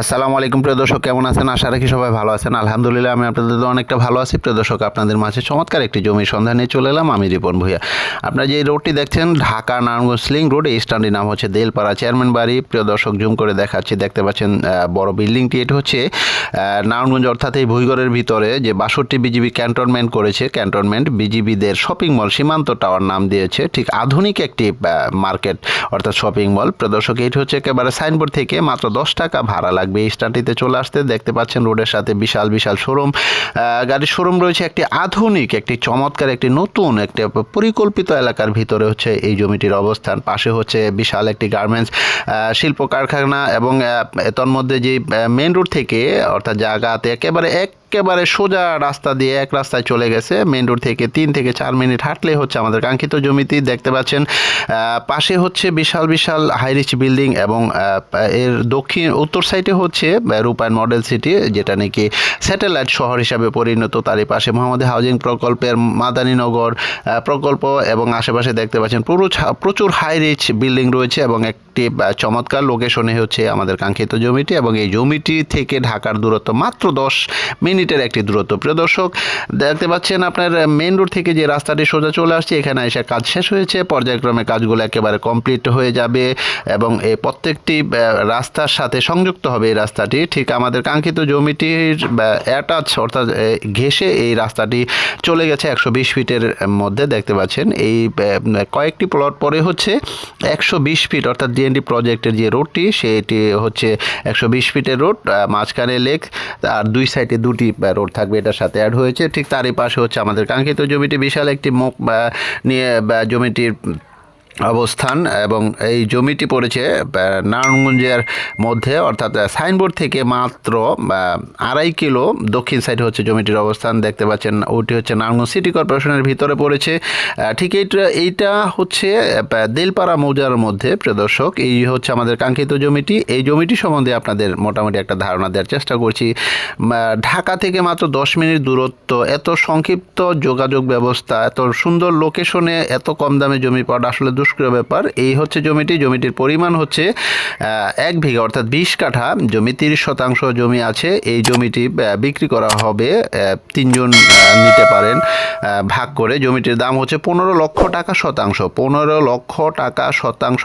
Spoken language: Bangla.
আসসালামু আলাইকুম প্রিয় দর্শক, কেমন আছেন? আশা রাখি সবাই ভালো আছেন। আলহামদুলিল্লাহ আমি আপনাদের অনেকটা ভালো আছি। প্রিয় দর্শক, আপনাদের মাঝে চমৎকার একটি জমির সন্ধান নিয়ে চলে এলাম। আমি রিপন ভূঁইয়া। আপনারা যে রোডটি দেখছেন, ঢাকা নারায়ণগঞ্জ লিংক রোড, এই স্ট্যান্ডটির নাম হচ্ছে দেলপাড়া চেয়ারম্যান বাড়ি। প্রিয় দর্শক, জুম করে দেখাচ্ছি, দেখতে পাচ্ছেন বড় বিল্ডিংটি। এটি হচ্ছে নারায়ণগঞ্জ, অর্থাৎ এই ভুইগড়ের ভিতরে যে 62 বিজিবি ক্যান্টনমেন্ট করেছে, ক্যান্টনমেন্ট বিজিবিদের শপিং মল সীমান্ত টাওয়ার নাম দিয়েছে। ঠিক আধুনিক একটি মার্কেট অর্থাৎ শপিং মল। প্রিয় দর্শক, এটি হচ্ছে একেবারে সাইনবোর্ড থেকে মাত্র 10 টাকা ভাড়া লাগবে এই স্ট্যান্ডটিতে চলে আসতে। দেখতে পাচ্ছেন রোডের সাথে বিশাল বিশাল শোরুম, গাড়ির শোরুম রয়েছে। একটি আধুনিক, একটি চমৎকার, একটি নতুন, একটি পরিকল্পিত এলাকার ভিতরে হচ্ছে এই জমিটির অবস্থান। পাশে হচ্ছে বিশাল একটি গার্মেন্টস শিল্প কারখানা এবং তন্মধ্যে যে মেন রোড থেকে, অর্থাৎ জায়গাতে একেবারে সোজা রাস্তা দিয়ে এক রাস্তায় চলে গেছে। মেন রোড থেকে 3 থেকে 4 মিনিট হাঁটলে হচ্ছে আমাদের কাঙ্ক্ষিত জমিটি। দেখতে পাচ্ছেন পাশে হচ্ছে বিশাল বিশাল হাইরিচ বিল্ডিং এবং এর উত্তর সাইডে হচ্ছে রূপায়ণ মডেল সিটি, যেটা নাকি স্যাটেলাইট শহর হিসাবে পরিণত। তারই পাশে মোহাম্মদ হাউজিং প্রকল্পের মাদানীনগর প্রকল্প এবং আশেপাশে দেখতে পাচ্ছেন প্রচুর হাইরিচ বিল্ডিং রয়েছে এবং একটি চমৎকার লোকেশনে হচ্ছে আমাদের কাঙ্ক্ষিত জমিটি। এবং এই জমিটি থেকে ঢাকার দূরত্ব মাত্র 10 মিনিটের একটি দূরত্ব। প্রিয় দর্শক, দেখতে পাচ্ছেন আপনার মেন রোড থেকে যে রাস্তাটি সোজা চলে আসছে, এখানে এসে কাজ শেষ হয়েছে। পর্যায়ক্রমে কাজগুলো একেবারে কমপ্লিট হয়ে যাবে এবং এই প্রত্যেকটি রাস্তার সাথে সংযুক্ত হবে এই রাস্তাটি। ঠিক আমাদের কাঙ্ক্ষিত জমিটির অ্যাটাচ, অর্থাৎ ঘেঁষে এই রাস্তাটি চলে গেছে 120 ফিটের মধ্যে। দেখতে পাচ্ছেন এই কয়েকটি প্লট পরে হচ্ছে 120 ফিট, অর্থাৎ ডিএনডি প্রজেক্টের যে রোডটি, সেটি হচ্ছে 120 ফিটের রোড। মাঝখানে লেক আর দুই সাইডে দুটি রোড থাকবে, এটার সাথে অ্যাড হয়েছে। ঠিক তারই পাশে হচ্ছে আমাদের কাঙ্ক্ষিত জমিটি। বিশাল একটি মুখ নিয়ে জমিটির অবস্থান এবং এই জমিটি পড়েছে নারায়ণগঞ্জের মধ্যে, অর্থাৎ সাইনবোর্ড থেকে মাত্র 2.5 কিলো দক্ষিণ সাইডে হচ্ছে জমিটির অবস্থান। দেখতে পাচ্ছেন ওটি হচ্ছে নারায়ণগঞ্জ সিটি কর্পোরেশনের ভিতরে পড়েছে। ঠিক এইটা হচ্ছে দেলপাড়া মৌজার মধ্যে। প্রিয় দর্শক, এই হচ্ছে আমাদের কাঙ্ক্ষিত জমিটি। এই জমিটি সম্বন্ধে আপনাদের মোটামুটি একটা ধারণা দেওয়ার চেষ্টা করছি। ঢাকা থেকে মাত্র 10 মিনিট দূরত্ব, এত সংক্ষিপ্ত যোগাযোগ ব্যবস্থা, এত সুন্দর লোকেশনে এত কম দামে জমি পাওয়া আসলে দুষ্কর ব্যাপার। এই হচ্ছে জমিটির পরিমাণ হচ্ছে 1 বিঘা, অর্থাৎ 20 কাঠা জমি, 30% জমি আছে। এই জমিটি বিক্রি করা হবে, 3 জন নিতে পারেন ভাগ করে। জমিটির দাম হচ্ছে 15 লক্ষ টাকা শতাংশ, 15 লক্ষ টাকা শতাংশ